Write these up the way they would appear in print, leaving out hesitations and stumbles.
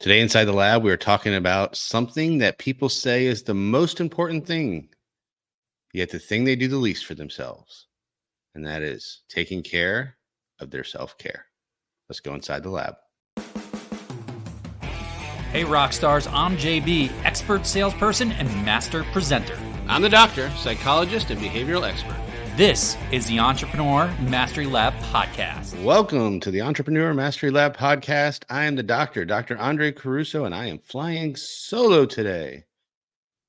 Today inside the lab, we are talking about something that people say is the most important thing, yet the thing they do the least for themselves, and that is taking care of their self-care. Let's go inside the lab. Hey Rockstars, I'm JB, expert salesperson and master presenter. I'm the doctor, psychologist, and behavioral expert. This is the Entrepreneur Mastery Lab podcast. Welcome to the Entrepreneur Mastery Lab podcast. I am the doctor, Dr. Andre Caruso, and I am flying solo today.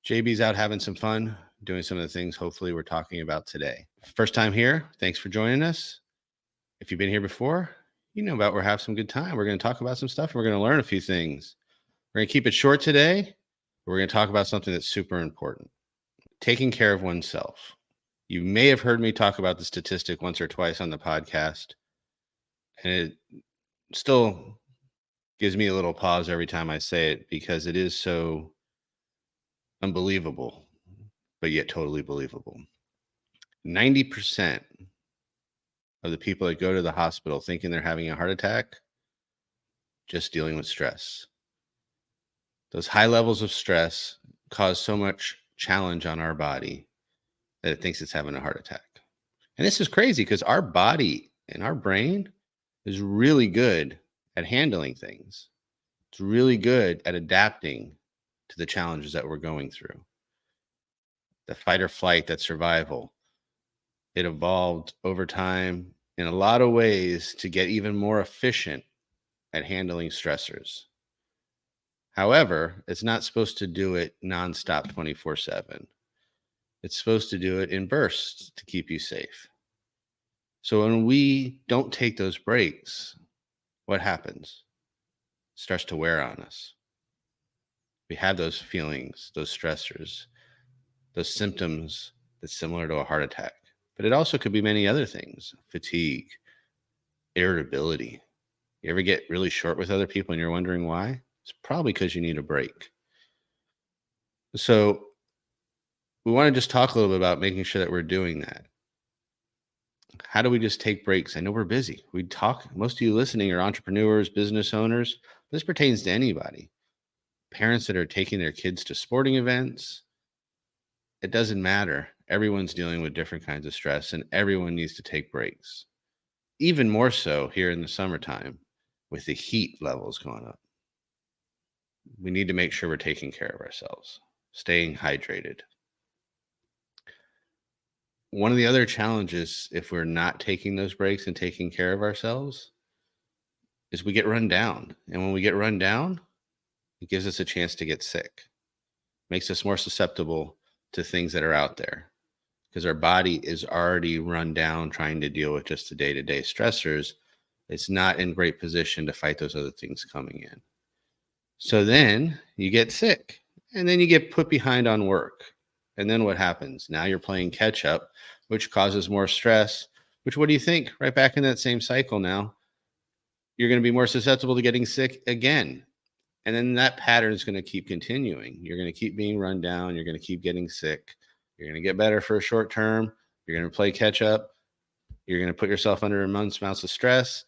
JB's out having some fun, doing some of the things hopefully we're talking about today. First time here, thanks for joining us. If you've been here before, you know about we're having some good time. We're going to talk about some stuff. We're going to learn a few things. We're going to keep it short today, but we're going to talk about something that's super important. Taking care of oneself. You may have heard me talk about the statistic once or twice on the podcast, and it still gives me a little pause every time I say it because it is so unbelievable, but yet totally believable. 90% of the people that go to the hospital thinking they're having a heart attack, just dealing with stress. Those high levels of stress cause so much challenge on our body that it thinks it's having a heart attack. And this is crazy because our body and our brain is really good at handling things. It's really good at adapting to the challenges that we're going through. The fight or flight, that survival, it evolved over time in a lot of ways to get even more efficient at handling stressors. However, it's not supposed to do it nonstop 24/7. It's supposed to do it in bursts to keep you safe. So when we don't take those breaks, what happens? It starts to wear on us. We have those feelings, those stressors, those symptoms that's similar to a heart attack. But it also could be many other things: fatigue, irritability. You ever get really short with other people and you're wondering why? It's probably because you need a break. So we want to just talk a little bit about making sure that we're doing that. How do we just take breaks? I know we're busy. We talk, most of you listening are entrepreneurs, business owners. This pertains to anybody. Parents that are taking their kids to sporting events. It doesn't matter. Everyone's dealing with different kinds of stress and everyone needs to take breaks. Even more so here in the summertime with the heat levels going up. We need to make sure we're taking care of ourselves, staying hydrated. One of the other challenges, if we're not taking those breaks and taking care of ourselves, is we get run down. And when we get run down, it gives us a chance to get sick. Makes us more susceptible to things that are out there because our body is already run down trying to deal with just the day-to-day stressors. It's not in great position to fight those other things coming in. So then you get sick and then you get put behind on work. And then what happens? Now you're playing catch up, which causes more stress, which, what do you think? Right back in that same cycle now. You're going to be more susceptible to getting sick again. And then that pattern is going to keep continuing. You're going to keep being run down. You're going to keep getting sick. You're going to get better for a short term. You're going to play catch up. You're going to put yourself under immense amounts of stress.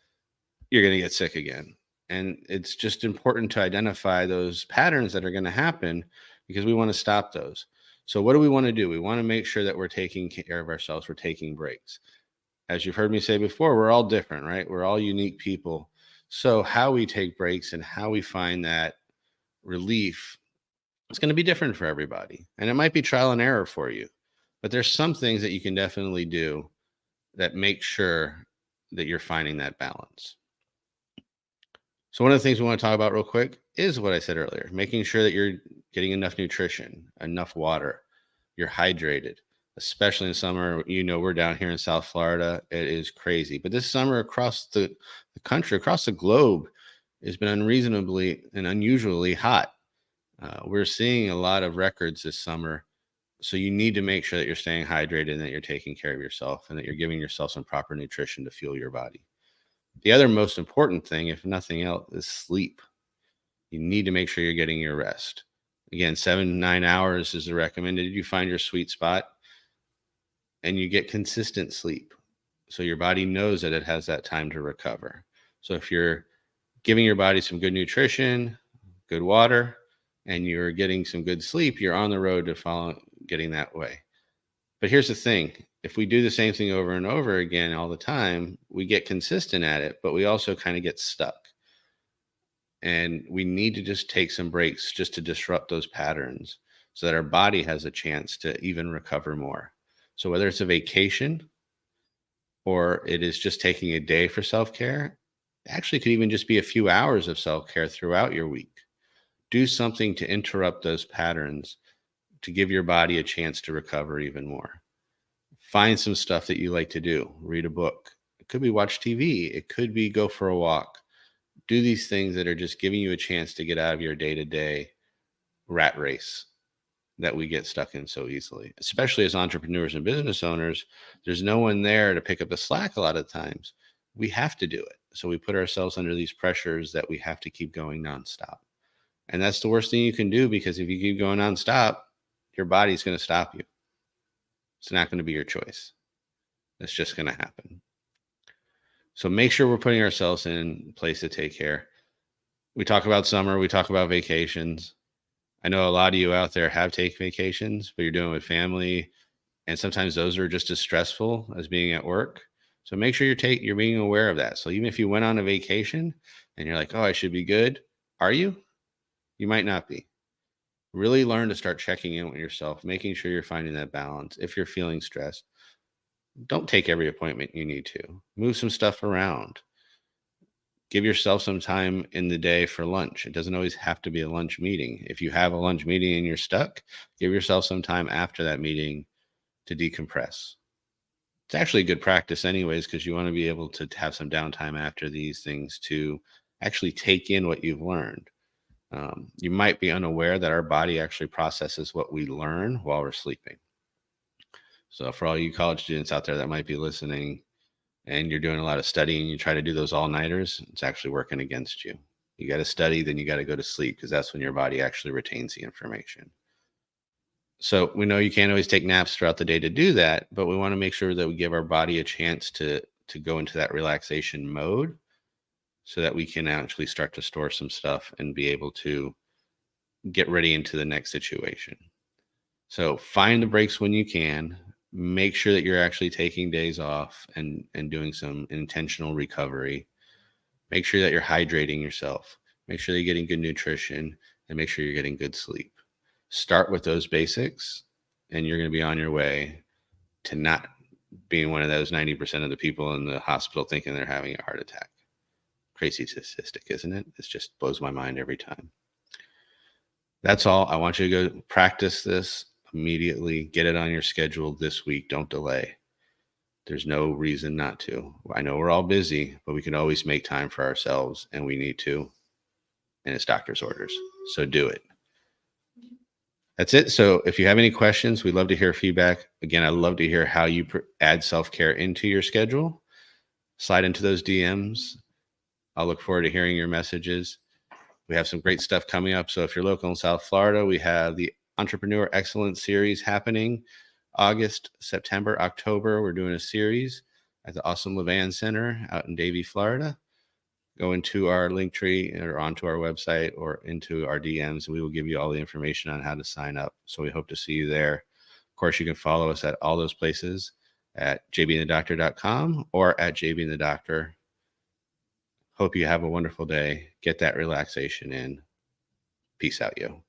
You're going to get sick again. And it's just important to identify those patterns that are going to happen because we want to stop those. So what do we want to do? We want to make sure that we're taking care of ourselves. We're taking breaks. As you've heard me say before, we're all different, right? We're all unique people. So how we take breaks and how we find that relief, it's going to be different for everybody. And it might be trial and error for you. But there's some things that you can definitely do that make sure that you're finding that balance. So one of the things we want to talk about real quick is what I said earlier, making sure that you're getting enough nutrition, enough water, you're hydrated, especially in summer. You know, we're down here in South Florida. It is crazy. But this summer across the country, across the globe, has been unreasonably and unusually hot. We're seeing a lot of records this summer. So you need to make sure that you're staying hydrated and that you're taking care of yourself and that you're giving yourself some proper nutrition to fuel your body. The other most important thing, if nothing else, is sleep. You need to make sure you're getting your rest. Again, 7 to 9 hours is the recommended. You find your sweet spot and you get consistent sleep. So your body knows that it has that time to recover. So if you're giving your body some good nutrition, good water, and you're getting some good sleep, you're on the road to getting that way. But here's the thing. If we do the same thing over and over again all the time, we get consistent at it, but we also kind of get stuck. And we need to just take some breaks just to disrupt those patterns so that our body has a chance to even recover more. So whether it's a vacation or it is just taking a day for self-care, actually could even just be a few hours of self-care throughout your week. Do something to interrupt those patterns to give your body a chance to recover even more. Find some stuff that you like to do. Read a book. It could be watch TV. It could be go for a walk. Do these things that are just giving you a chance to get out of your day-to-day rat race that we get stuck in so easily. Especially as entrepreneurs and business owners, there's no one there to pick up the slack a lot of times. We have to do it. So we put ourselves under these pressures that we have to keep going nonstop. And that's the worst thing you can do, because if you keep going nonstop, your body's going to stop you. It's not going to be your choice. It's just going to happen. So make sure we're putting ourselves in place to take care. We talk about summer, we talk about vacations. I know a lot of you out there have take vacations, but you're doing it with family. And sometimes those are just as stressful as being at work. So make sure you're being aware of that. So even if you went on a vacation and you're like, oh, I should be good. Are you? You might not be. Really learn to start checking in with yourself, making sure you're finding that balance. If you're feeling stressed, don't take every appointment you need to. Move some stuff around. Give yourself some time in the day for lunch. It doesn't always have to be a lunch meeting. If you have a lunch meeting and you're stuck, give yourself some time after that meeting to decompress. It's actually good practice anyways, because you want to be able to have some downtime after these things to actually take in what you've learned. You might be unaware that our body actually processes what we learn while we're sleeping. So for all you college students out there that might be listening and you're doing a lot of studying, you try to do those all-nighters, it's actually working against you. You got to study, then you got to go to sleep, because that's when your body actually retains the information. So we know you can't always take naps throughout the day to do that, but we want to make sure that we give our body a chance to go into that relaxation mode so that we can actually start to store some stuff and be able to get ready into the next situation. So find the breaks when you can. Make sure that you're actually taking days off and doing some intentional recovery. Make sure that you're hydrating yourself. Make sure that you're getting good nutrition, and make sure you're getting good sleep. Start with those basics, and you're going to be on your way to not being one of those 90% of the people in the hospital thinking they're having a heart attack. Crazy statistic, isn't it? It just blows my mind every time. That's all. I want you to go practice this immediately. Get it on your schedule this week. Don't delay. There's no reason not to. I know we're all busy, but we can always make time for ourselves, and we need to. And it's doctor's orders. So do it. That's it. So if you have any questions, we'd love to hear feedback. Again, I'd love to hear how you add self-care into your schedule. Slide into those DMs. I'll look forward to hearing your messages. We have some great stuff coming up. So if you're local in South Florida, we have the Entrepreneur Excellence Series happening August, September, October. We're doing a series at the awesome Levan Center out in Davie, Florida. Go into our link tree or onto our website or into our DMs, and we will give you all the information on how to sign up. So we hope to see you there. Of course, you can follow us at all those places at jbandthedoctor.com or at jbandthedoctor. Hope you have a wonderful day. Get that relaxation in. Peace out, yo.